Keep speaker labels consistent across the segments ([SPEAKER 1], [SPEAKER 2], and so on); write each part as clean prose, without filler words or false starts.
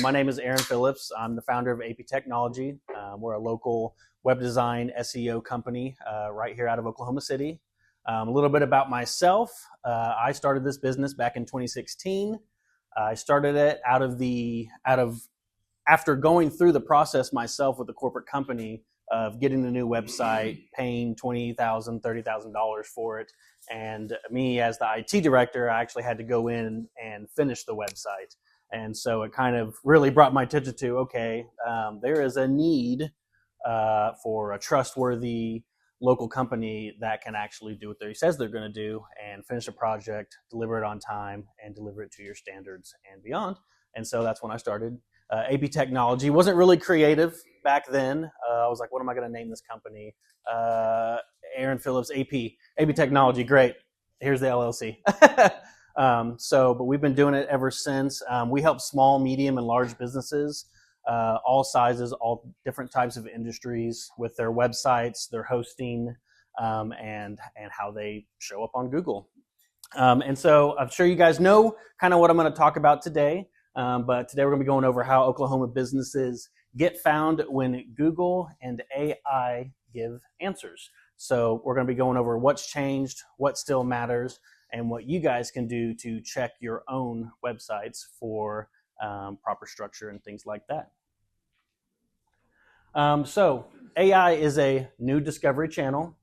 [SPEAKER 1] My name is Aaron Phillips. I'm the founder of AP Technology. We're a local web design SEO company right here out of Oklahoma City. A little bit about myself. I started this business back in 2016. I started it after going through the process myself with the corporate company of getting a new website, paying $20,000, $30,000 for it. And me as the IT director, I actually had to go in and finish the website. And so it kind of really brought my attention to, okay, there is a need for a trustworthy local company that can actually do what they says they're going to do and finish a project, deliver it on time, and deliver it to your standards and beyond. And so that's when I started. AP Technology wasn't really creative back then. I was like, what am I going to name this company? Aaron Phillips, AP Technology, great. Here's the LLC. But we've been doing it ever since. We help small, medium, and large businesses, all sizes, all different types of industries with their websites, their hosting, and how they show up on Google. And so I'm sure you guys know kind of what I'm going to talk about today. But today we're going to be going over how Oklahoma businesses get found when Google and AI give answers. So we're going to be going over what's changed, what still matters, and what you guys can do to check your own websites for proper structure and things like that. So AI is a new discovery channel.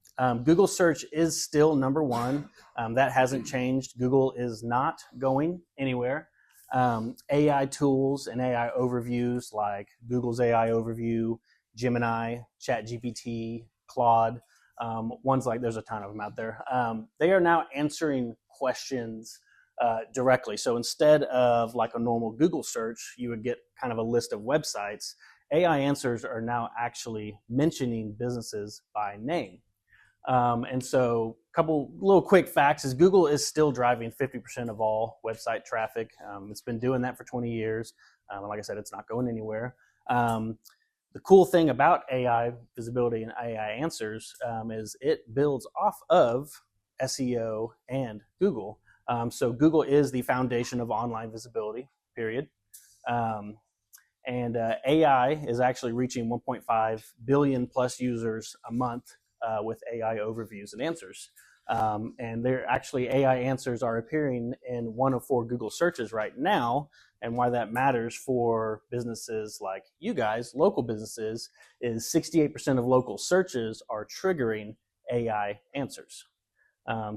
[SPEAKER 1] Google search is still number one. That hasn't changed. Google is not going anywhere. AI tools and AI overviews like Google's AI overview, Gemini, ChatGPT, Claude, ones like there's a ton of them out there. They are now answering questions directly. So instead of like a normal Google search, you would get kind of a list of websites. AI answers are now actually mentioning businesses by name. And so a couple little quick facts is Google is still driving 50% of all website traffic. It's been doing that for 20 years. And like I said, it's not going anywhere. The cool thing about AI visibility and AI answers is it builds off of SEO and Google. So Google is the foundation of online visibility, period. And AI is actually reaching 1.5 billion plus users a month with AI overviews and answers. And they're actually AI answers are appearing in 1 of 4 Google searches right now. And why that matters for businesses like you guys, local businesses, is 68% of local searches are triggering AI answers.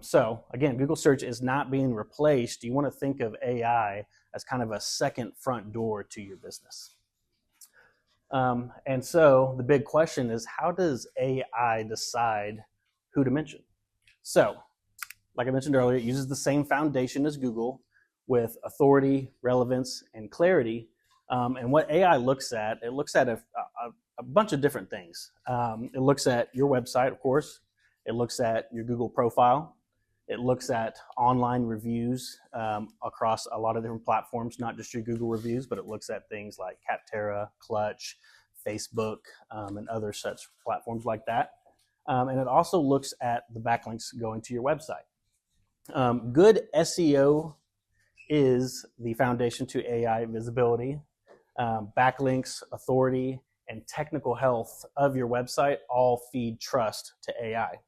[SPEAKER 1] So again, Google search is not being replaced. You want to think of AI as kind of a second front door to your business. And so the big question is, how does AI decide who to mention? So, like I mentioned earlier, it uses the same foundation as Google with authority, relevance, and clarity. And what AI looks at, it looks at a bunch of different things. It looks at your website, of course. It looks at your Google profile. It looks at online reviews across a lot of different platforms, not just your Google reviews, but it looks at things like Capterra, Clutch, Facebook, and other such platforms like that. And it also looks at the backlinks going to your website. Good SEO is the foundation to AI visibility. Backlinks, authority, and technical health of your website all feed trust to AI.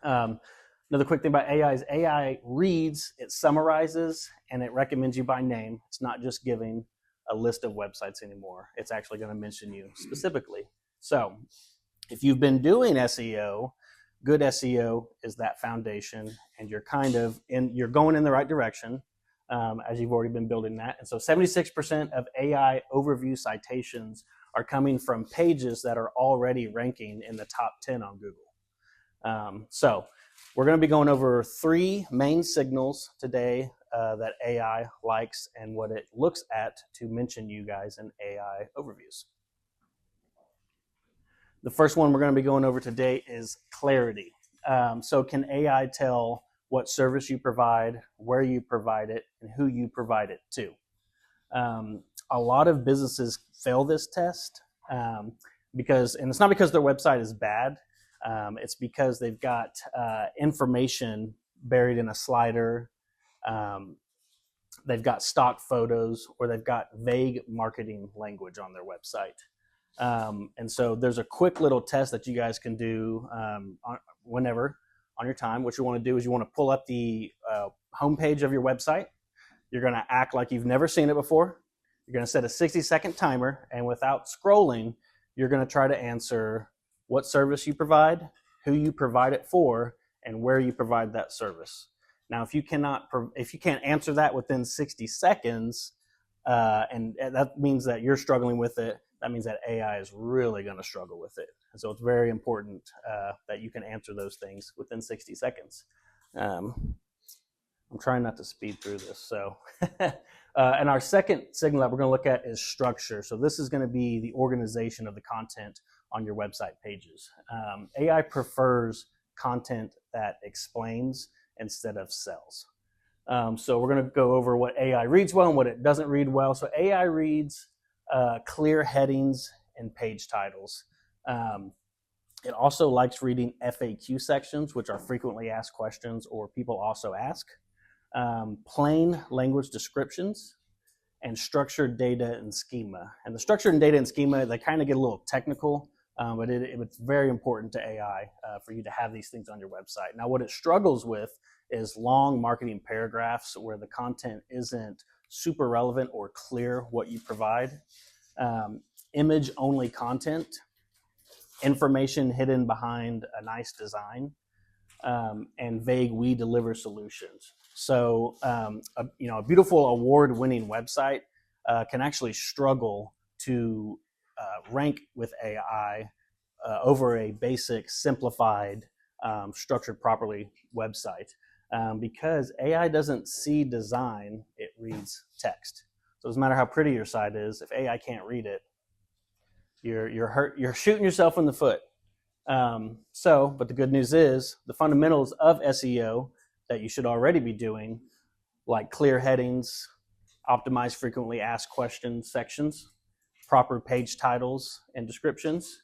[SPEAKER 1] Another quick thing about AI is AI reads, it summarizes, and it recommends you by name. It's not just giving a list of websites anymore. It's actually going to mention you specifically. So if you've been doing SEO, good SEO is that foundation, and you're going in the right direction as you've already been building that. And so 76% of AI overview citations are coming from pages that are already ranking in the top 10 on Google. So we're going to be going over 3 main signals today that AI likes and what it looks at to mention you guys in AI overviews. The first one we're going to be going over today is clarity. So can AI tell what service you provide, where you provide it, and who you provide it to? A lot of businesses fail this test and it's not because their website is bad. It's because they've got information buried in a slider. they've got stock photos, or they've got vague marketing language on their website. And so there's a quick little test that you guys can do whenever on your time. What you want to do is you want to pull up the homepage of your website. You're going to act like you've never seen it before. You're going to set a 60-second timer, and without scrolling, you're going to try to answer what service you provide, who you provide it for, and where you provide that service. Now, if you can't answer that within 60 seconds, and that means that you're struggling with it, that means that AI is really going to struggle with it. And so it's very important that you can answer those things within 60 seconds. I'm trying not to speed through this. So, and our second signal that we're going to look at is structure. So this is going to be the organization of the content on your website pages. AI prefers content that explains instead of sells. So we're going to go over what AI reads well and what it doesn't read well. So AI reads clear headings and page titles. It also likes reading FAQ sections, which are frequently asked questions or people also ask. Plain language descriptions, and structured data and schema. And the structured data and schema, they kind of get a little technical, but it's very important to AI for you to have these things on your website. Now, what it struggles with is long marketing paragraphs where the content isn't super relevant or clear what you provide. Image-only content, information hidden behind a nice design, and vague "we deliver solutions." So, a beautiful award-winning website can actually struggle to rank with AI over a basic, simplified, structured properly website because AI doesn't see design; it reads text. So, it doesn't matter how pretty your site is, if AI can't read it, you're shooting yourself in the foot. But the good news is the fundamentals of SEO that you should already be doing, like clear headings, optimize frequently asked questions sections, proper page titles and descriptions,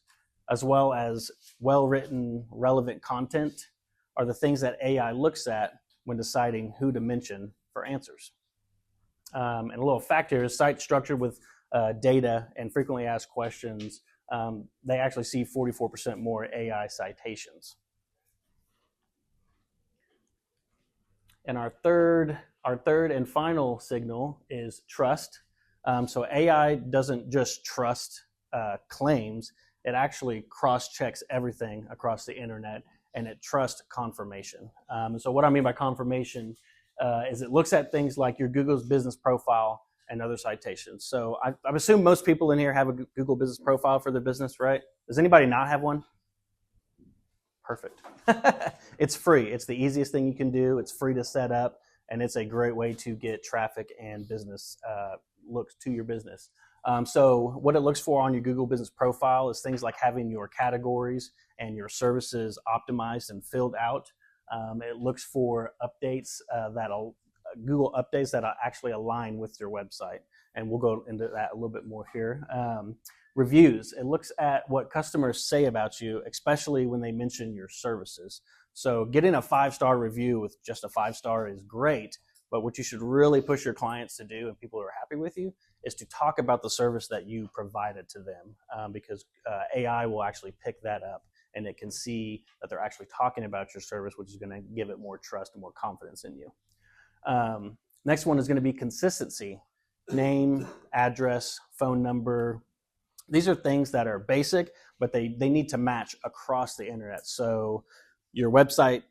[SPEAKER 1] as well as well-written, relevant content, are the things that AI looks at when deciding who to mention for answers. And a little fact here is site structured with data and frequently asked questions, they actually see 44% more AI citations. And our third and final signal is trust. So AI doesn't just trust claims, it actually cross-checks everything across the internet, and it trusts confirmation. So what I mean by confirmation is it looks at things like your Google's business profile and other citations. So I assume most people in here have a Google business profile for their business, right? Does anybody not have one? Perfect. It's free. It's the easiest thing you can do. It's free to set up, and it's a great way to get traffic and business looks to your business. So what it looks for on your Google business profile is things like having your categories and your services optimized and filled out. It looks for updates Google updates that actually align with your website. And we'll go into that a little bit more here. Reviews. It looks at what customers say about you, especially when they mention your services. So getting a 5-star review with just a 5-star is great, but what you should really push your clients to do and people who are happy with you is to talk about the service that you provided to them because AI will actually pick that up and it can see that they're actually talking about your service, which is going to give it more trust and more confidence in you. Next one is going to be consistency. Name, address, phone number. These are things that are basic, but they need to match across the internet. So your website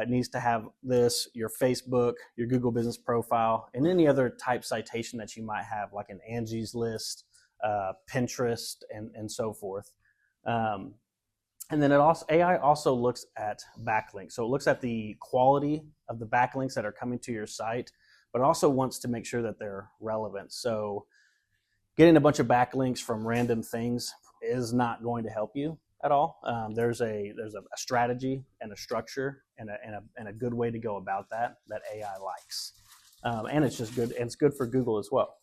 [SPEAKER 1] needs to have this, your Facebook, your Google business profile, and any other type citation that you might have, like an Angie's List, Pinterest, and so forth. And then AI also looks at backlinks. So it looks at the quality of the backlinks that are coming to your site, but also wants to make sure that they're relevant. So getting a bunch of backlinks from random things is not going to help you at all. There's a strategy and a structure and a good way to go about that AI likes. And it's just good, and it's good for Google as well.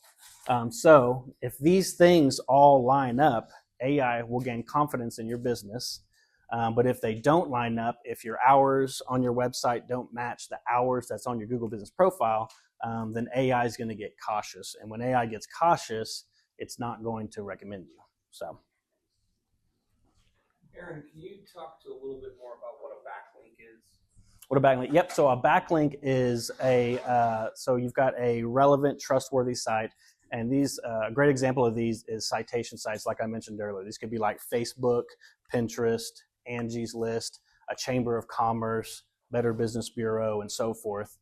[SPEAKER 1] So if these things all line up, AI will gain confidence in your business. But if they don't line up, if your hours on your website don't match the hours that's on your Google business profile, then AI is going to get cautious. And when AI gets cautious, it's not going to recommend you. So,
[SPEAKER 2] Aaron, can you talk to a little bit more about what a backlink is?
[SPEAKER 1] What a backlink? Yep. So a backlink is so you've got a relevant, trustworthy site, and these a great example of these is citation sites, like I mentioned earlier. These could be like Facebook, Pinterest, Angie's List, a Chamber of Commerce, Better Business Bureau, and so forth.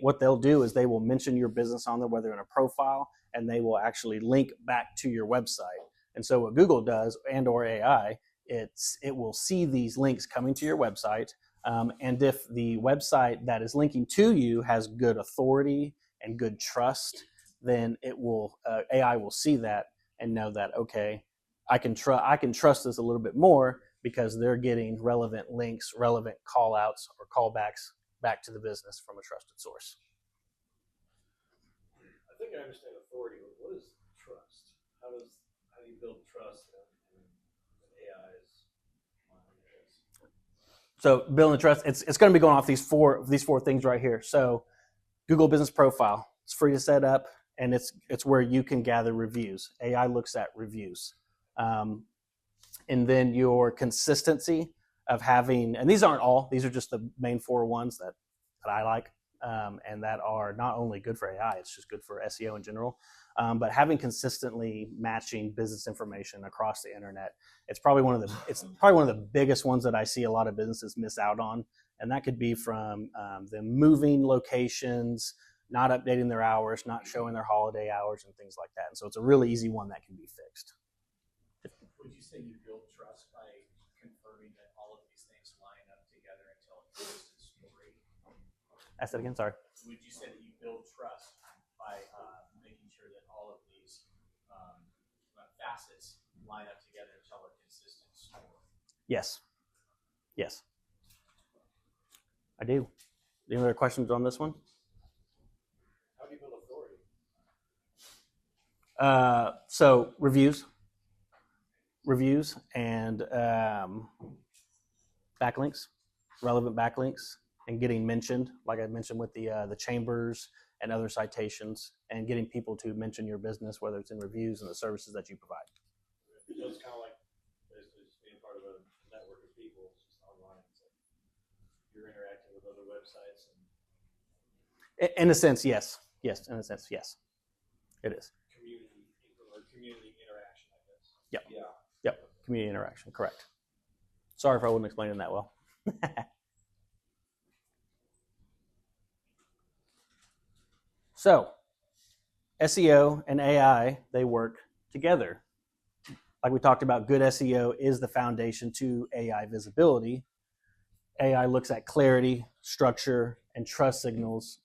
[SPEAKER 1] What they'll do is they will mention your business on there, whether in a profile, and they will actually link back to your website. And so what Google does, and or AI, it will see these links coming to your website. And if the website that is linking to you has good authority and good trust, then it will AI will see that and know that, okay, I can trust this a little bit more because they're getting relevant links, relevant call outs or callbacks back to the business from a trusted source.
[SPEAKER 2] I think I understand authority, but what is trust? How do you build trust in AI's mind?
[SPEAKER 1] So building trust, it's going to be going off these four things right here. So Google Business Profile, it's free to set up, and it's where you can gather reviews. AI looks at reviews, and then your consistency of having, and these aren't all; these are just the main four ones that I like, and that are not only good for AI, it's just good for SEO in general. But having consistently matching business information across the internet, it's probably one of the biggest ones that I see a lot of businesses miss out on, and that could be from them moving locations, not updating their hours, not showing their holiday hours, and things like that. And so it's a really easy one that can be fixed.
[SPEAKER 2] Would you say you build trust by confirming that all of these things line up together and tell a consistent story?
[SPEAKER 1] Ask that again, sorry.
[SPEAKER 2] Would you say that you build trust by making sure that all of these facets line up together and tell a consistent story?
[SPEAKER 1] Yes. I do. Any other questions on this one?
[SPEAKER 2] How do you build authority?
[SPEAKER 1] So reviews and backlinks, relevant backlinks, and getting mentioned, like I mentioned with the chambers and other citations, and getting people to mention your business, whether it's in reviews and the services that you provide.
[SPEAKER 2] So it's kind of like basically just being part of a network of people, just online. So you're interacting with other websites.
[SPEAKER 1] In a sense, yes. Yes, in a sense, yes. It is.
[SPEAKER 2] Community interaction, I guess.
[SPEAKER 1] Yep.
[SPEAKER 2] Yeah.
[SPEAKER 1] Yep. Community interaction, correct. Sorry if I wasn't explaining that well. So, SEO and AI, they work together. Like we talked about, good SEO is the foundation to AI visibility. AI looks at clarity, structure, and trust signals,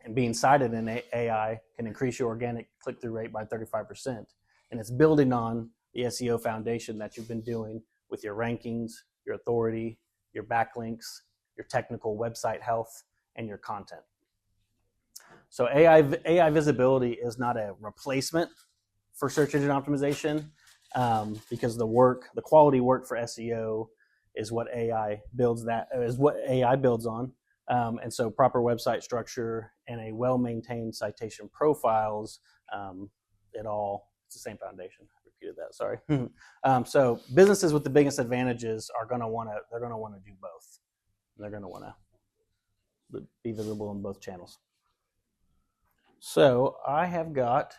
[SPEAKER 1] and being cited in AI can increase your organic click-through rate by 35%. And it's building on the SEO foundation that you've been doing with your rankings, your authority, your backlinks, your technical website health, and your content. So AI visibility is not a replacement for search engine optimization, because the quality work for SEO is what AI builds on. And so proper website structure and a well-maintained citation profiles, it's the same foundation. I repeated that, sorry. So businesses with the biggest advantages are going to want to do both. And they're going to want to be visible in both channels. So I have got,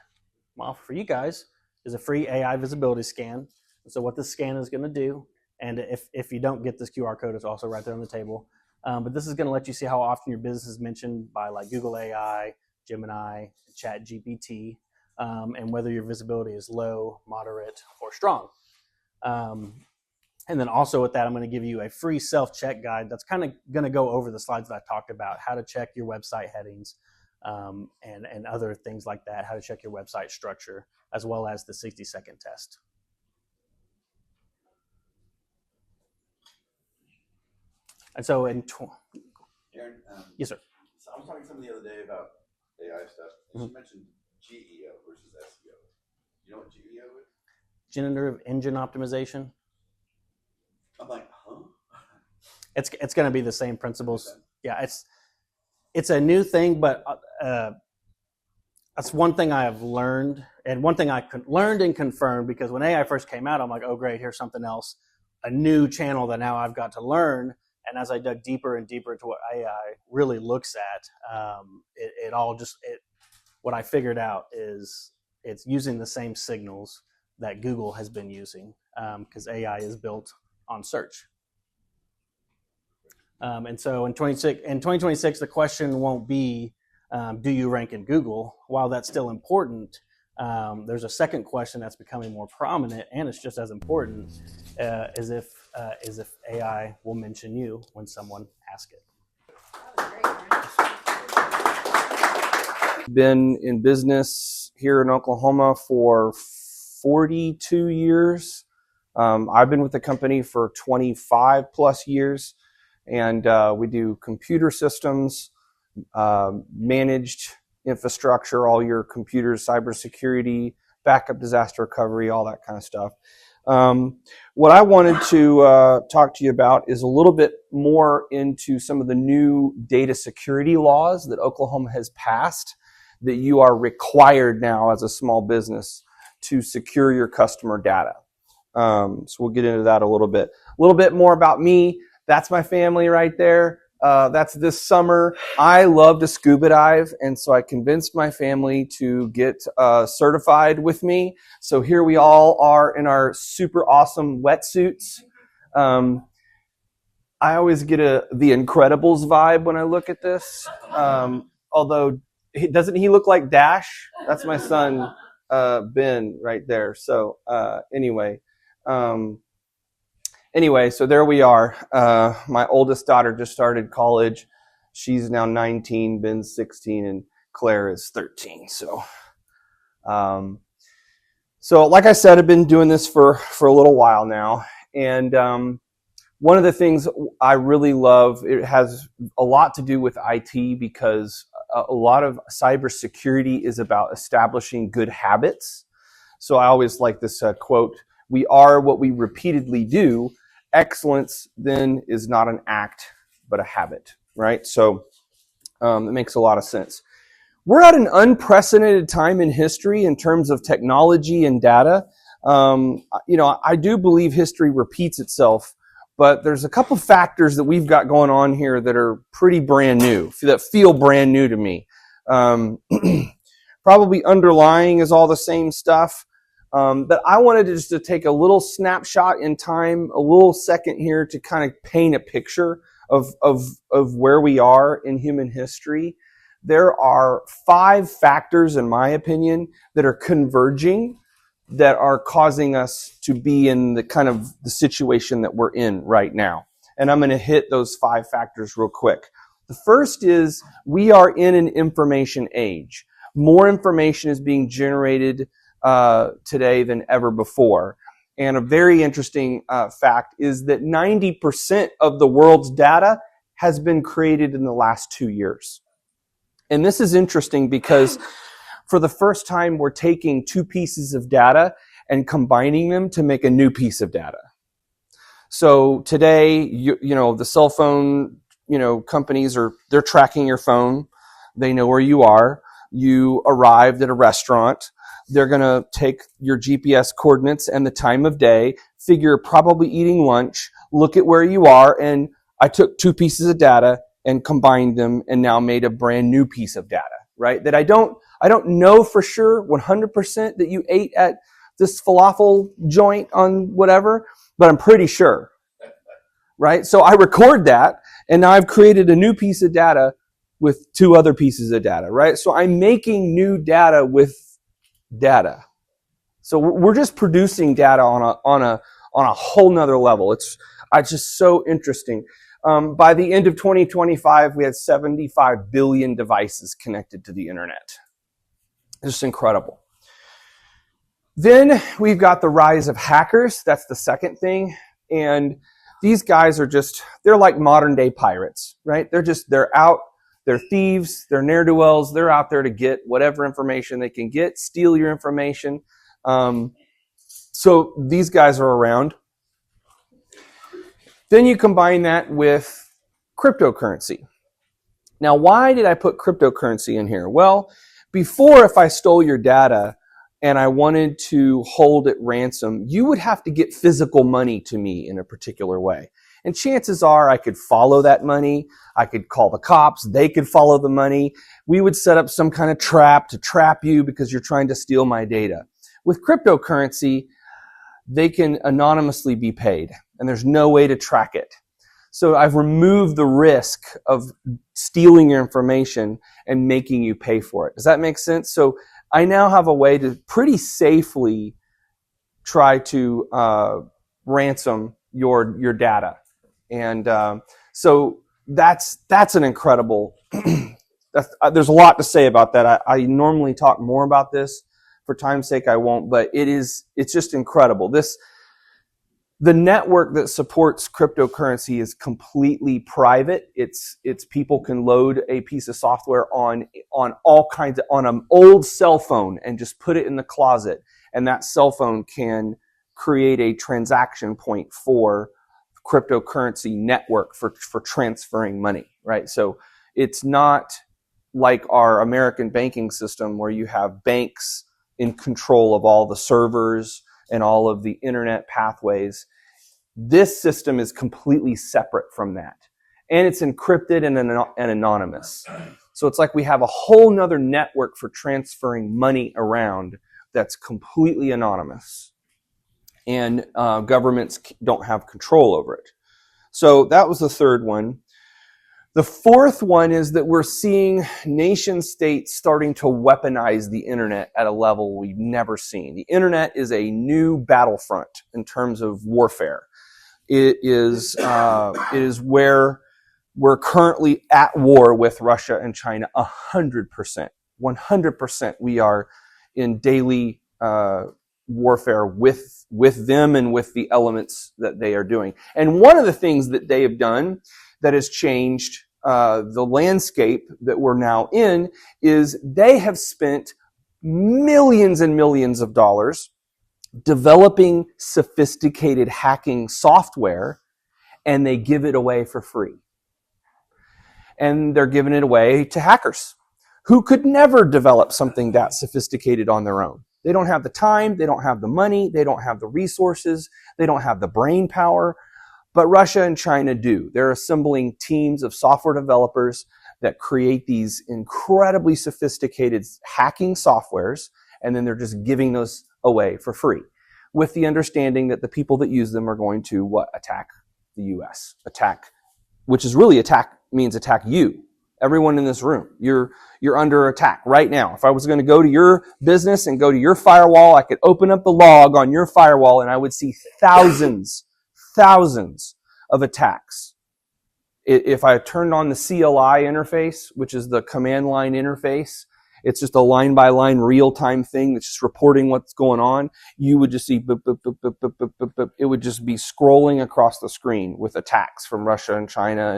[SPEAKER 1] my offer for you guys is a free AI visibility scan. So what this scan is going to do, and if you don't get this QR code, it's also right there on the table. But this is going to let you see how often your business is mentioned by like Google AI, Gemini, ChatGPT, and whether your visibility is low, moderate, or strong. And then also with that, I'm going to give you a free self-check guide that's kind of going to go over the slides that I talked about, how to check your website headings, and other things like that, how to check your website structure, as well as the 60-second test. And so
[SPEAKER 3] Aaron,
[SPEAKER 1] yes, sir.
[SPEAKER 3] So I was talking to someone the other day about AI stuff, and she mentioned GEO versus SEO. You know what GEO is?
[SPEAKER 1] Generative engine optimization.
[SPEAKER 3] I'm like, huh?
[SPEAKER 1] It's going to be the same principles. Yeah, it's a new thing, but that's one thing I have learned, and one thing I learned and confirmed, because when AI first came out, I'm like, oh great, here's something else, a new channel that now I've got to learn. And as I dug deeper and deeper into what AI really looks at, it all just what I figured out is it's using the same signals that Google has been using, because AI is built on search. And so in 2026, the question won't be, do you rank in Google? While that's still important, there's a second question that's becoming more prominent, and it's just as important, is if AI will mention you when someone asks it.
[SPEAKER 4] Been in business here in Oklahoma for 42 years. I've been with the company for 25 plus years, and we do computer systems, managed infrastructure, all your computers, cybersecurity, backup, disaster recovery, all that kind of stuff. What I wanted to talk to you about is a little bit more into some of the new data security laws that Oklahoma has passed, that you are required now as a small business to secure your customer data. So we'll get into that a little bit. A little bit more about me. That's my family right there. That's this summer. I love to scuba dive, and so I convinced my family to get certified with me. So here we all are in our super awesome wetsuits. I always get the Incredibles vibe when I look at this. Although, doesn't he look like Dash? That's my son, Ben, right there. So anyway, so there we are. My oldest daughter just started college. She's now 19, Ben's 16, and Claire is 13. So like I said, I've been doing this for a little while now. And one of the things I really love, it has a lot to do with IT, because a lot of cybersecurity is about establishing good habits. So I always like this quote, "We are what we repeatedly do. Excellence then is not an act, but a habit," right? So it makes a lot of sense. We're at an unprecedented time in history in terms of technology and data. I do believe history repeats itself, but there's a couple factors that we've got going on here that are pretty brand new, that feel brand new to me. Probably underlying is all the same stuff. But I wanted to take a little snapshot in time, a little second here, to kind of paint a picture of where we are in human history. There are 5 factors, in my opinion, that are converging, that are causing us to be in the kind of the situation that we're in right now. And I'm going to hit those 5 factors real quick. The first is we are in an information age. More information is being generated today than ever before. And a very interesting fact is that 90% of the world's data has been created in the last 2 years. And this is interesting because for the first time, we're taking 2 pieces of data and combining them to make a new piece of data. So today, the cell phone, companies they're tracking your phone. They know where you are. You arrived at a restaurant. They're going to take your GPS coordinates and the time of day, figure probably eating lunch, look at where you are, and I took 2 pieces of data and combined them and now made a brand new piece of data, right? That I don't know for sure 100% that you ate at this falafel joint on whatever, but I'm pretty sure, right? So I record that, and now I've created a new piece of data with 2 other pieces of data, right? So I'm making new data with data. So we're just producing data on a whole nother level. It's just so interesting. By the end of 2025, we had 75 billion devices connected to the internet. It's just incredible. Then we've got the rise of hackers. That's the second thing. And these guys they're like modern day pirates, right? They're out, they're thieves, they're ne'er-do-wells, they're out there to get whatever information they can get, steal your information. So these guys are around. Then you combine that with cryptocurrency. Now, why did I put cryptocurrency in here? Well, before, if I stole your data and I wanted to hold it ransom, you would have to get physical money to me in a particular way. And chances are I could follow that money. I could call the cops. They could follow the money. We would set up some kind of trap to trap you because you're trying to steal my data. With cryptocurrency, they can anonymously be paid, and there's no way to track it. So I've removed the risk of stealing your information and making you pay for it. Does that make sense? So I now have a way to pretty safely try to ransom your data. And so that's an incredible, there's a lot to say about that. I normally talk more about this. For time's sake, I won't, but it's just incredible. The network that supports cryptocurrency is completely private. It's people can load a piece of software on all kinds of, on an old cell phone and just put it in the closet, and that cell phone can create a transaction point for cryptocurrency network for transferring money, right? So it's not like our American banking system where you have banks in control of all the servers and all of the internet pathways. This system is completely separate from that. And it's encrypted and anonymous. So it's like we have a whole nother network for transferring money around that's completely anonymous. And governments don't have control over it. So that was the third one. The fourth one is that we're seeing nation states starting to weaponize the internet at a level we've never seen. The internet is a new battlefront in terms of warfare. It is where we're currently at war with Russia and China 100%. 100% we are in daily warfare with them and with the elements that they are doing. And one of the things that they have done that has changed the landscape that we're now in is they have spent millions and millions of dollars developing sophisticated hacking software, and they give it away for free. And they're giving it away to hackers who could never develop something that sophisticated on their own. They don't have the time, they don't have the money, they don't have the resources, they don't have the brain power. But Russia and China do. They're assembling teams of software developers that create these incredibly sophisticated hacking softwares, and then they're just giving those away for free, with the understanding that the people that use them are going to attack the U.S. Which is really means attack you. Everyone in this room, you're under attack right now. If I was going to go to your business and go to your firewall, I could open up the log on your firewall and I would see thousands of attacks. If I turned on the CLI interface, which is the command line interface, it's just a line-by-line real-time thing that's just reporting what's going on. You would just see, boop, boop, boop, boop, boop, boop, boop, boop. It would just be scrolling across the screen with attacks from Russia and China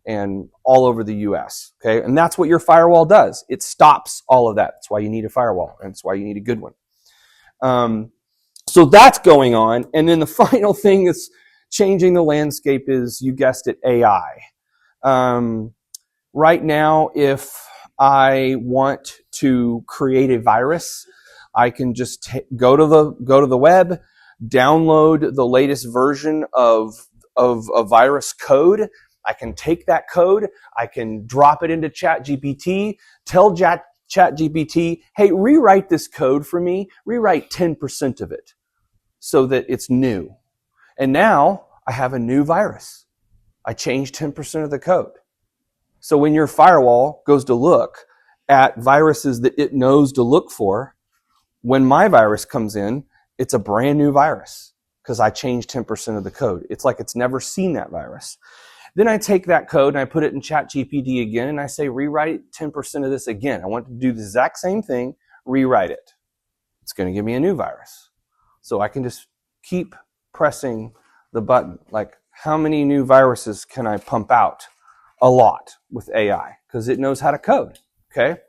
[SPEAKER 4] and all over the U.S. Okay, and that's what your firewall does. It stops all of that. That's why you need a firewall, and that's why you need a good one. So that's going on, and then the final thing that's changing the landscape is, you guessed it, AI. Right now, if I want to create a virus, I can just go to the web, download the latest version of a virus code. I can take that code, I can drop it into ChatGPT, tell ChatGPT, hey, rewrite this code for me, rewrite 10% of it so that it's new. And now I have a new virus. I changed 10% of the code. So when your firewall goes to look at viruses that it knows to look for, when my virus comes in, it's a brand new virus because I changed 10% of the code. It's like it's never seen that virus. Then I take that code and I put it in ChatGPT again and I say, rewrite 10% of this again. I want to do the exact same thing, rewrite it. It's going to give me a new virus. So I can just keep pressing the button. Like, how many new viruses can I pump out? A lot with AI, because it knows how to code. Okay?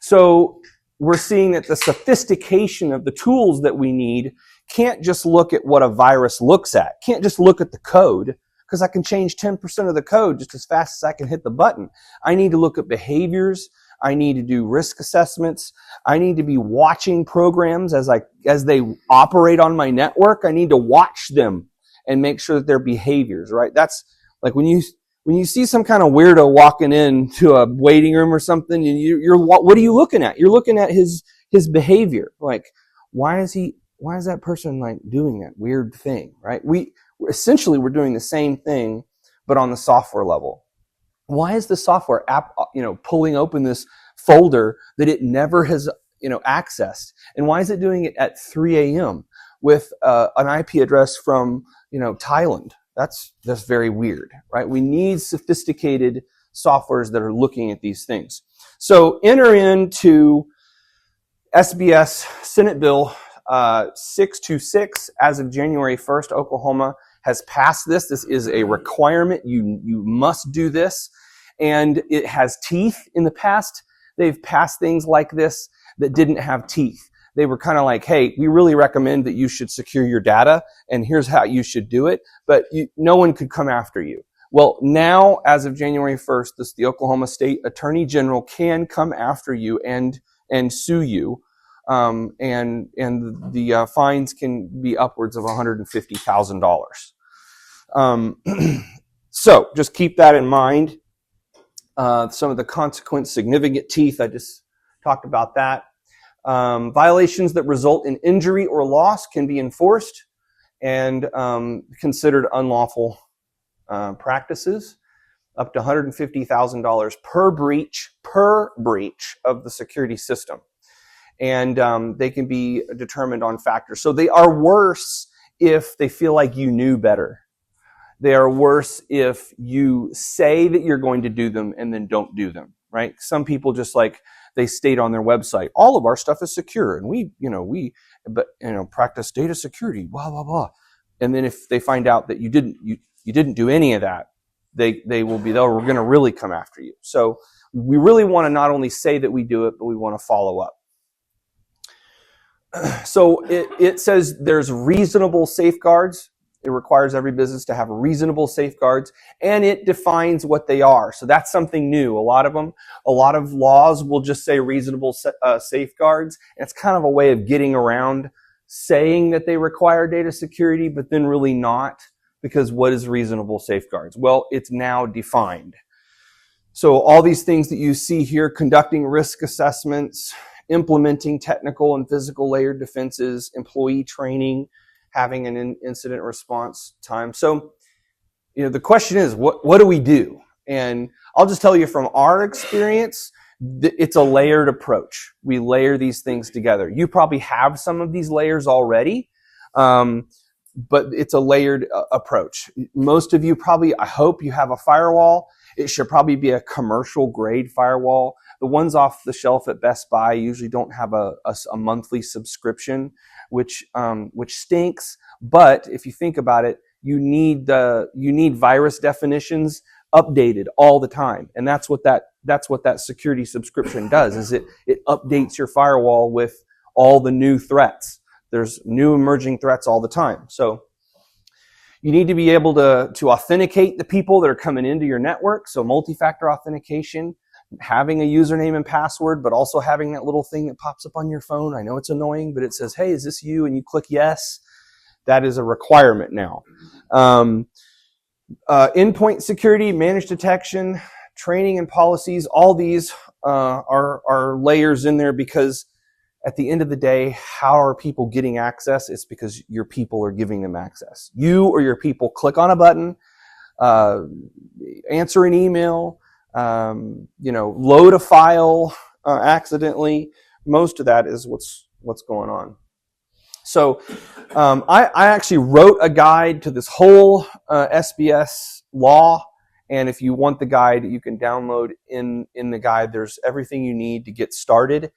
[SPEAKER 4] So we're seeing that the sophistication of the tools that we need can't just look at what a virus looks at, can't just look at the code, because I can change 10% of the code just as fast as I can hit the button. I need to look at behaviors. I need to do risk assessments. I need to be watching programs as they operate on my network. I need to watch them and make sure that their behaviors, right? That's like when you see some kind of weirdo walking into a waiting room or something, what are you looking at? You're looking at his behavior. Like, why is that person like doing that weird thing, right? We're doing the same thing, but on the software level. Why is the software app, pulling open this folder that it never has, accessed? And why is it doing it at 3 a.m. with an IP address from, Thailand? That's very weird, right? We need sophisticated softwares that are looking at these things. So enter into SBS Senate Bill 626 as of January 1st. Oklahoma has passed this. This is a requirement. You must do this. And it has teeth. In the past, they've passed things like this that didn't have teeth. They were kind of like, hey, we really recommend that you should secure your data, and here's how you should do it. But no one could come after you. Well, now, as of January 1st, the Oklahoma State Attorney General can come after you and sue you. And the fines can be upwards of $150,000. So just keep that in mind. Some of the consequent significant teeth, I just talked about that. Violations that result in injury or loss can be enforced and considered unlawful practices, up to $150,000 per breach of the security system. And they can be determined on factors. So they are worse if they feel like you knew better. They are worse if you say that you're going to do them and then don't do them, right? Some people just they state on their website, all of our stuff is secure and we practice data security, blah, blah, blah. And then if they find out that you didn't do any of that, we're going to really come after you. So we really want to not only say that we do it, but we want to follow up. So it says there's reasonable safeguards. It requires every business to have reasonable safeguards, and it defines what they are. So that's something new. A lot of laws will just say reasonable safeguards. And it's kind of a way of getting around saying that they require data security, but then really not, because what is reasonable safeguards? Well, it's now defined. So all these things that you see here, conducting risk assessments, implementing technical and physical layered defenses, employee training, having an incident response time. So, the question is, what do we do? And I'll just tell you from our experience, it's a layered approach. We layer these things together. You probably have some of these layers already, but it's a layered approach. Most of you I hope you have a firewall. It should probably be a commercial grade firewall. The ones off the shelf at Best Buy usually don't have a monthly subscription, which stinks. But if you think about it, you need virus definitions updated all the time, and that's what that security subscription does. Is it updates your firewall with all the new threats. There's new emerging threats all the time. So you need to be able to authenticate the people that are coming into your network. So multi-factor authentication, having a username and password, but also having that little thing that pops up on your phone. I know it's annoying, but it says, hey, is this you? And you click yes. That is a requirement now. Endpoint security, managed detection, training and policies, all these are layers in there, because at the end of the day, how are people getting access? It's because your people are giving them access. You or your people click on a button, answer an email, load a file accidentally. Most of that is what's going on. So I actually wrote a guide to this whole SBS law, and if you want the guide, you can download in the guide. There's everything you need to get started.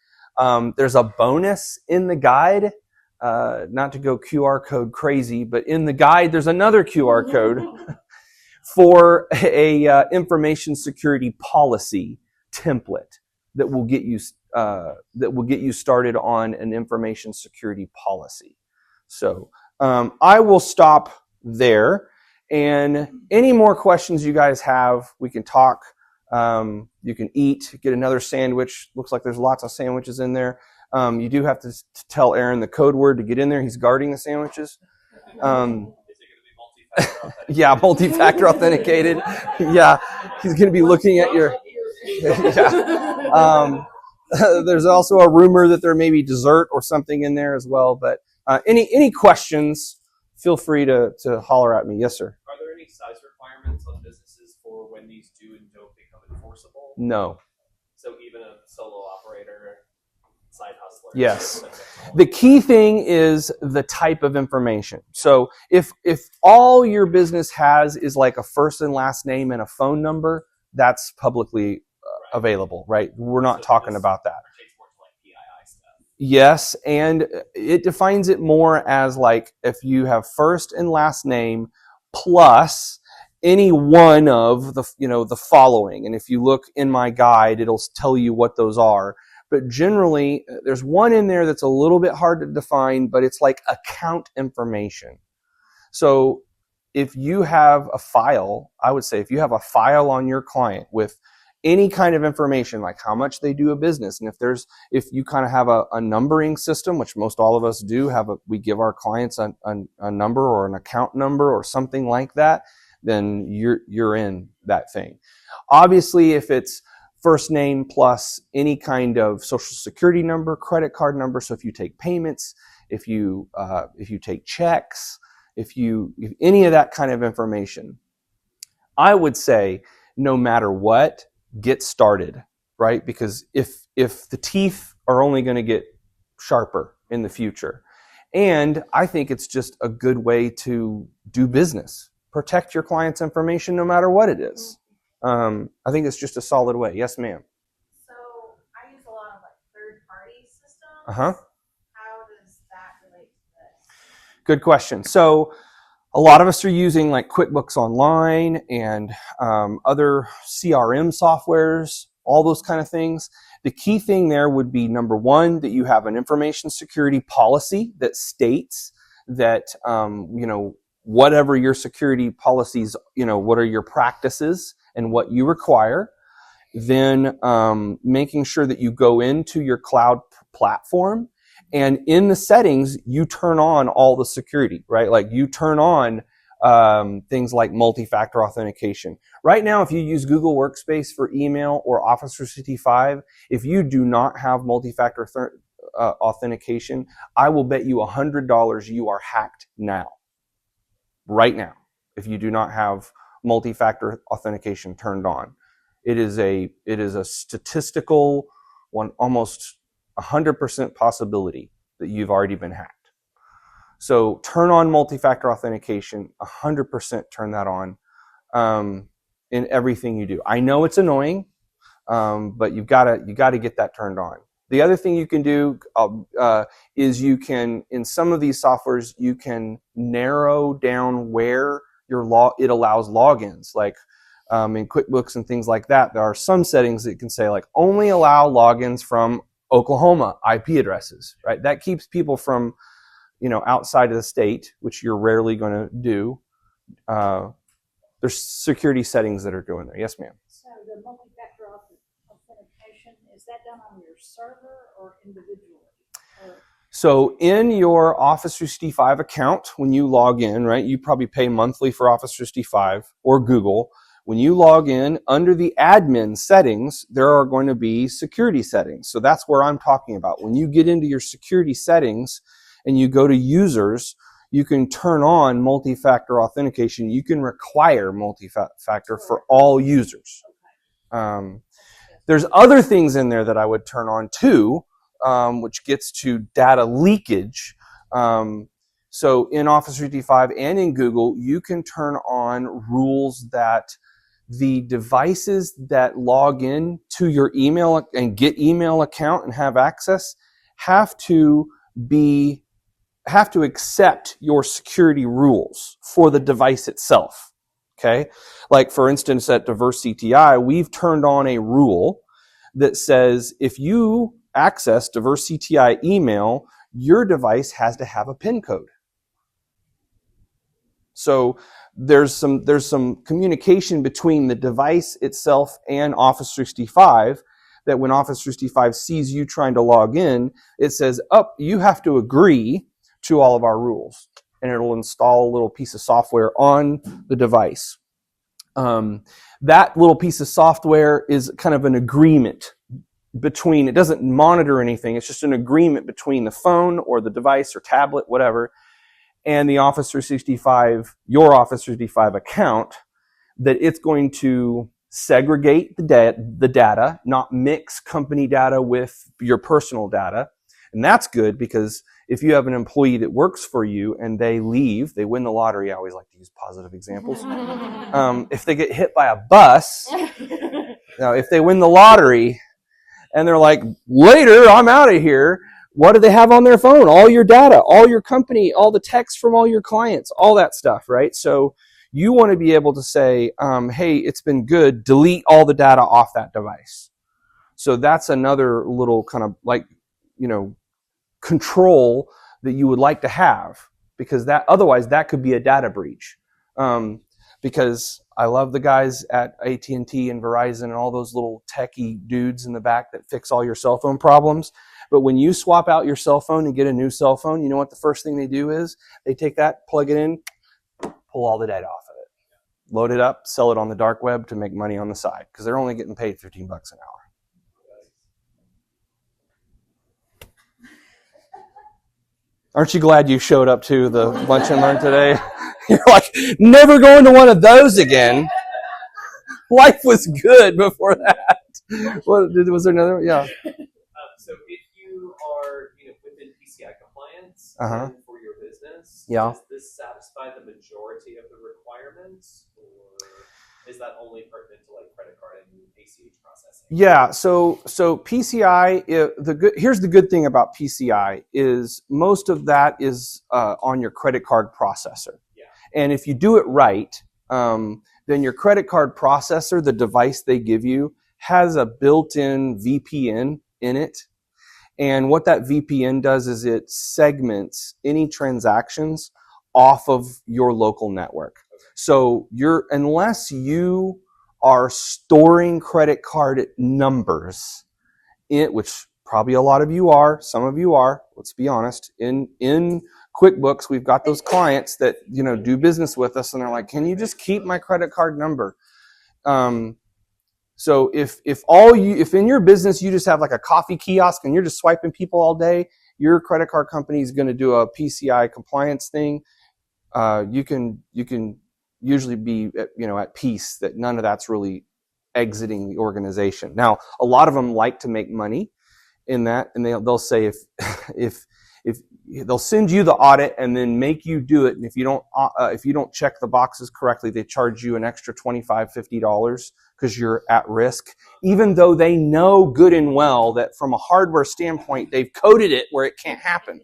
[SPEAKER 4] There's a bonus in the guide, not to go QR code crazy, but in the guide there's another QR code for a information security policy template that will get you started on an information security policy. So I will stop there, And any more questions you guys have, we can talk. You can eat, get another sandwich. Looks like there's lots of sandwiches in there. You do have to tell Aaron the code word to get in there. He's guarding the sandwiches.
[SPEAKER 2] Is it going to be multi-factor authentication?
[SPEAKER 4] Yeah, multi-factor authenticated. Yeah, he's going to be looking at your. Yeah. There's also a rumor that there may be dessert or something in there as well. But any questions? Feel free to holler at me. Yes, sir.
[SPEAKER 5] Are there any size requirements on businesses for when these do and don't become enforceable?
[SPEAKER 4] No.
[SPEAKER 5] So even a solo operator, side hustler.
[SPEAKER 4] Yes. The key thing is the type of information. So if all your business has is like a first and last name and a phone number, that's publicly available, right? We're not talking about that. Yes, and it defines it more as like if you have first and last name plus any one of the following. And if you look in my guide, it'll tell you what those are. But generally, there's one in there that's a little bit hard to define, but it's like account information. So if you have a file, I would say if you have a file on your client with any kind of information, like how much they do a business, and if you kind of have a numbering system, which most all of us do, we give our clients a number or an account number or something like that, then you're in that thing. Obviously, if it's first name plus any kind of social security number, credit card number, so if you take payments, if you take checks, if any of that kind of information, I would say no matter what, get started, right? Because if the teeth are only going to get sharper in the future, and I think it's just a good way to do business. Protect your client's information no matter what it is. I think it's just a solid way. Yes, ma'am.
[SPEAKER 6] So I use a lot of like third-party systems.
[SPEAKER 4] Uh-huh.
[SPEAKER 6] How does that relate to this?
[SPEAKER 4] Good question. So a lot of us are using like QuickBooks Online and other CRM softwares, all those kind of things. The key thing there would be, number one, that you have an information security policy that states that, whatever your security policies, what are your practices and what you require. Then making sure that you go into your cloud platform, and in the settings, you turn on all the security, right? Like you turn on things like multi-factor authentication. Right now, if you use Google Workspace for email or Office 365, if you do not have multi-factor authentication, I will bet you $100 you are hacked now. Right now, if you do not have multi-factor authentication turned on. It is a statistical one, almost 100% possibility that you've already been hacked. So turn on multi-factor authentication, 100% turn that on in everything you do. I know it's annoying, but you gotta get that turned on. The other thing you can do is you can, in some of these softwares, you can narrow down where it allows logins. Like in QuickBooks and things like that, there are some settings that can say like only allow logins from Oklahoma IP addresses, right? That keeps people from, outside of the state, which you're rarely going to do. There's security settings that are going there. Yes, ma'am.
[SPEAKER 7] So the multi-factor authentication, is that done on your server or individually?
[SPEAKER 4] So in your Office 365 account, when you log in, right, you probably pay monthly for Office 365 or Google. When you log in, under the admin settings, there are going to be security settings. So that's where I'm talking about. When you get into your security settings and you go to users, you can turn on multi-factor authentication. You can require multi-factor for all users. There's other things in there that I would turn on too, which gets to data leakage. So in Office 365 and in Google, you can turn on rules that the devices that log in to your email and get email account and have access have to accept your security rules for the device itself. Okay? Like for instance, at Diverse CTI, we've turned on a rule that says if you access Diverse CTI email, your device has to have a PIN code. So there's some communication between the device itself and Office 365 that when Office 365 sees you trying to log in, it says, oh, you have to agree to all of our rules. And it'll install a little piece of software on the device. That little piece of software is kind of an agreement between, it doesn't monitor anything, it's just an agreement between the phone or the device or tablet, whatever, and the Office 365, your Office 365 account, that it's going to segregate the data, not mix company data with your personal data. And that's good because if you have an employee that works for you and they leave, they win the lottery. I always like to use positive examples. If they get hit by a bus, if they win the lottery and they're like, later, I'm out of here. What do they have on their phone? All your data, all your company, all the text from all your clients, all that stuff, right? So you want to be able to say, hey, it's been good. Delete all the data off that device. So that's another little kind of control that you would like to have, because otherwise that could be a data breach. Because I love the guys at AT&T and Verizon and all those little techie dudes in the back that fix all your cell phone problems. But when you swap out your cell phone and get a new cell phone, you know what the first thing they do is? They take that, plug it in, pull all the data off of it, load it up, sell it on the dark web to make money on the side, because they're only getting paid $15 an hour. Aren't you glad you showed up to the Lunch and Learn today? You're like, never going to one of those again. Life was good before that. Was there another? Yeah.
[SPEAKER 5] So if you are within PCI compliance for your business, does this satisfy the majority of the requirements, or is that only pertinent to like credit card and ACH processing?
[SPEAKER 4] Yeah, so PCI, here's the good thing about PCI is most of that is on your credit card processor.
[SPEAKER 5] Yeah.
[SPEAKER 4] And if you do it right, then your credit card processor, the device they give you, has a built-in VPN in it. And what that VPN does is it segments any transactions off of your local network. So unless you are storing credit card numbers, which probably a lot of you are, some of you are, let's be honest, in QuickBooks, we've got those clients that do business with us and they're like, can you just keep my credit card number? So if in your business you just have like a coffee kiosk and you're just swiping people all day, your credit card company is going to do a PCI compliance thing. You can usually be at peace that none of that's really exiting the organization. Now, a lot of them like to make money in that, and they'll say if they'll send you the audit and then make you do it, and if you don't check the boxes correctly, they charge you an extra $25, $50 because you're at risk, even though they know good and well that from a hardware standpoint they've coded it where it can't happen.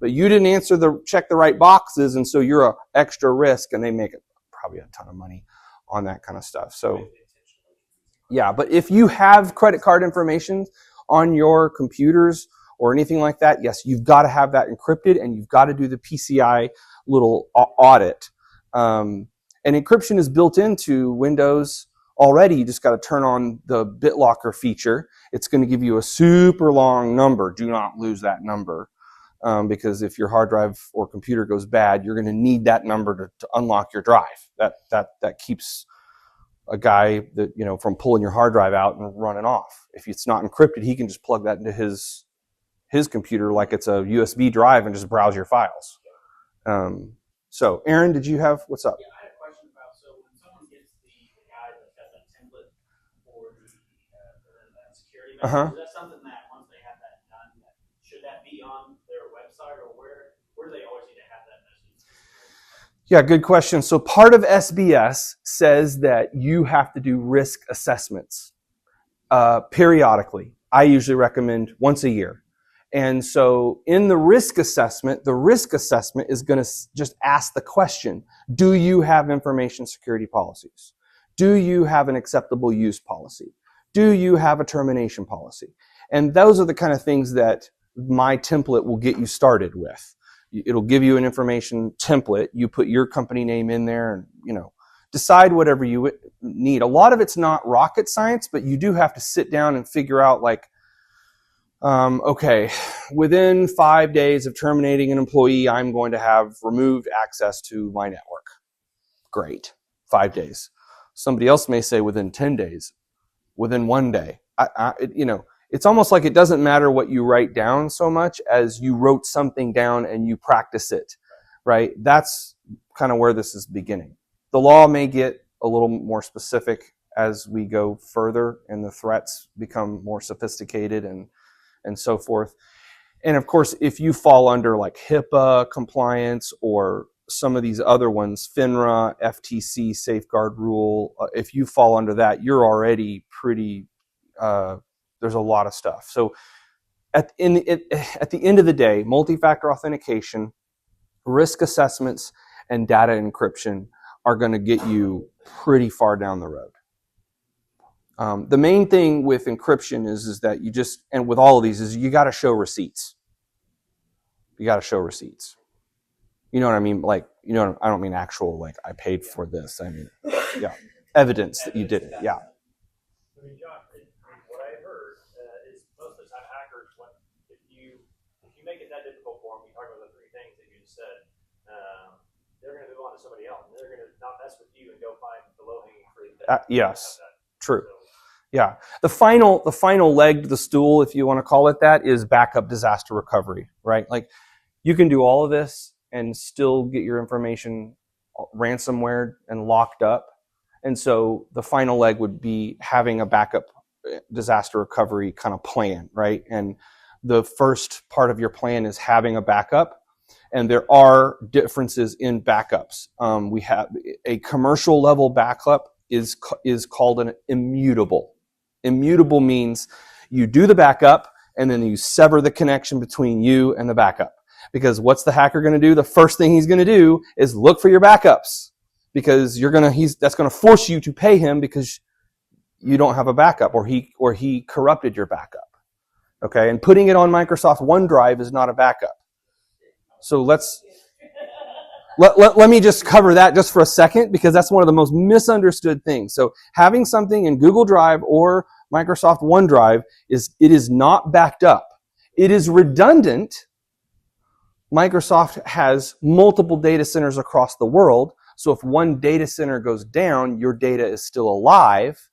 [SPEAKER 4] But you didn't check the right boxes, and so you're an extra risk, and they make probably a ton of money on that kind of stuff. So, yeah, but if you have credit card information on your computers or anything like that, yes, you've got to have that encrypted, and you've got to do the PCI little audit. And encryption is built into Windows already. You just got to turn on the BitLocker feature. It's going to give you a super long number. Do not lose that number. Because if your hard drive or computer goes bad, you're going to need that number to unlock your drive. That keeps a guy from pulling your hard drive out and running off. If it's not encrypted, he can just plug that into his computer like it's a USB drive and just browse your files. So, Aaron, what's up?
[SPEAKER 2] Yeah, I had a question about, so when someone gets the guide that has that template for the security measures, is that something that once they have that done, should that be on their website, or where do they always need to have that message?
[SPEAKER 4] Yeah, good question. So part of SBS says that you have to do risk assessments periodically. I usually recommend once a year. And so in the risk assessment is going to just ask the question, do you have information security policies? Do you have an acceptable use policy? Do you have a termination policy? And those are the kind of things that my template will get you started with. It'll give you an information template. You put your company name in there and, decide whatever you need. A lot of it's not rocket science, but you do have to sit down and figure out like, okay, within 5 days of terminating an employee, I'm going to have removed access to my network. Great. 5 days. Somebody else may say within 10 days, within 1 day. It's almost like it doesn't matter what you write down so much as you wrote something down and you practice it, right? That's kind of where this is beginning. The law may get a little more specific as we go further and the threats become more sophisticated and so forth. And of course, if you fall under like HIPAA compliance or some of these other ones, FINRA, FTC, safeguard rule, if you fall under that, you're already pretty, there's a lot of stuff. So at the end of the day, multi-factor authentication, risk assessments, and data encryption are going to get you pretty far down the road. The main thing with encryption is that and with all of these is you got to show receipts. You got to show receipts. You know what I mean? Like, I don't mean actual, like, I paid for this. I mean, yeah, evidence that you did it. Yeah.
[SPEAKER 2] I mean, John, what I heard is most of the time hackers, if you make it that difficult for them, you talk about the three things that you just said, they're going to move on to somebody else. And they're going to not mess with you and go find the low-hanging fruit.
[SPEAKER 4] Yes, true. Yeah. The final leg to the stool, if you want to call it that, is backup disaster recovery, right? Like, you can do all of this and still get your information ransomware and locked up. And so the final leg would be having a backup disaster recovery kind of plan, right? And the first part of your plan is having a backup. And there are differences in backups. We have a commercial level backup is called an immutable. Immutable means you do the backup and then you sever the connection between you and the backup. Because what's the hacker going to do? The first thing he's going to do is look for your backups, because that's going to force you to pay him because you don't have a backup, or he corrupted your backup. Okay, and putting it on Microsoft OneDrive is not a backup. So let me just cover that just for a second, because that's one of the most misunderstood things. So having something in Google Drive or Microsoft OneDrive it is not backed up. It is redundant. Microsoft has multiple data centers across the world. So if one data center goes down, your data is still alive.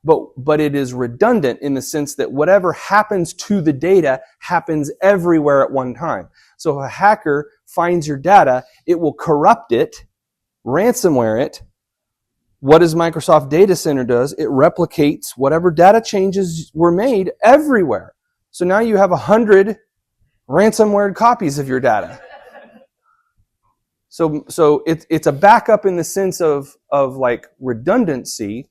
[SPEAKER 4] But it is redundant in the sense that whatever happens to the data happens everywhere at one time. So if a hacker finds your data, it will corrupt it, ransomware it. What does Microsoft Data Center does? It replicates whatever data changes were made everywhere. So now you have 100 ransomware copies of your data. So it's a backup in the sense of like redundancy,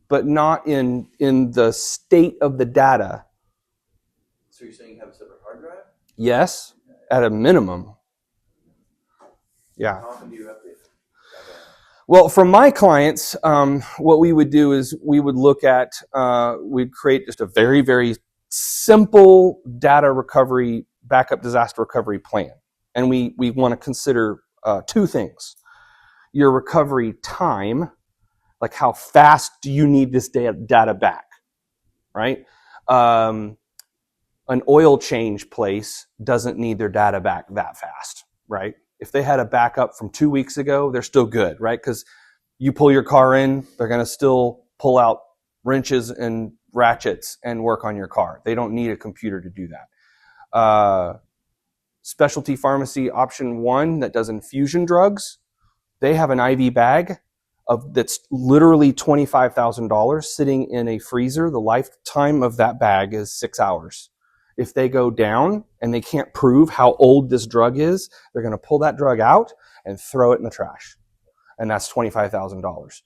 [SPEAKER 4] but not in the state of the data.
[SPEAKER 3] So you're saying you have a separate hard drive?
[SPEAKER 4] Yes, at a minimum. Yeah.
[SPEAKER 3] How often do you update?
[SPEAKER 4] Well, from my clients, what we would do is we would look at, we'd create just a very, very simple data recovery, backup disaster recovery plan. And we want to consider two things. Your recovery time, like how fast do you need this data back, right? An oil change place doesn't need their data back that fast, right? If they had a backup from 2 weeks ago, they're still good, right? Because you pull your car in, they're going to still pull out wrenches and ratchets and work on your car. They don't need a computer to do that. Specialty pharmacy option 1 that does infusion drugs, they have an IV bag that's literally $25,000 sitting in a freezer. The lifetime of that bag is 6 hours. If they go down and they can't prove how old this drug is, they're going to pull that drug out and throw it in the trash. And that's $25,000.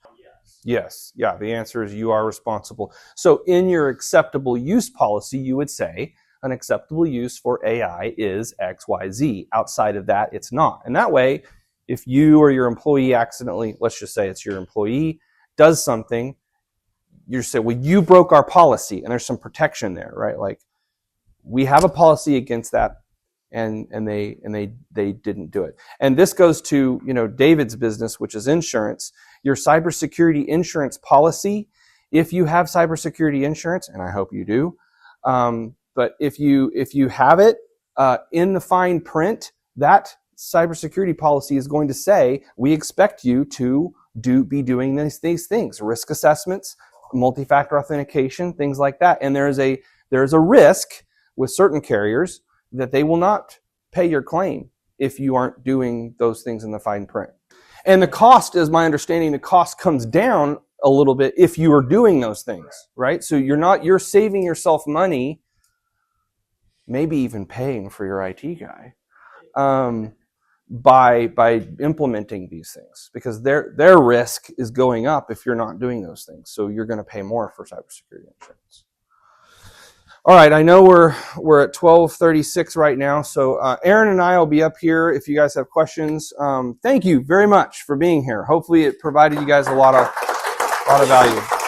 [SPEAKER 4] Yes. Yeah, the answer is you are responsible. So in your acceptable use policy, you would say an acceptable use for AI is XYZ. Outside of that, it's not. And that way, if you or your employee accidentally, let's just say it's your employee, does something, you say, well, you broke our policy, and there's some protection there, right? Like, we have a policy against that, and they didn't do it. And this goes to, David's business, which is insurance. Your cybersecurity insurance policy, if you have cybersecurity insurance, and I hope you do, but if you have it in the fine print, that cybersecurity policy is going to say, we expect you to be doing these things, risk assessments, multi-factor authentication, things like that. And there is a risk with certain carriers that they will not pay your claim if you aren't doing those things in the fine print. And the cost, is my understanding, the cost comes down a little bit if you are doing those things, right? So you're saving yourself money, maybe even paying for your IT guy, by implementing these things, because their risk is going up if you're not doing those things. So you're going to pay more for cybersecurity insurance. All right, I know we're at 12:36 right now, so Aaron and I will be up here if you guys have questions. Thank you very much for being here. Hopefully it provided you guys a lot of value.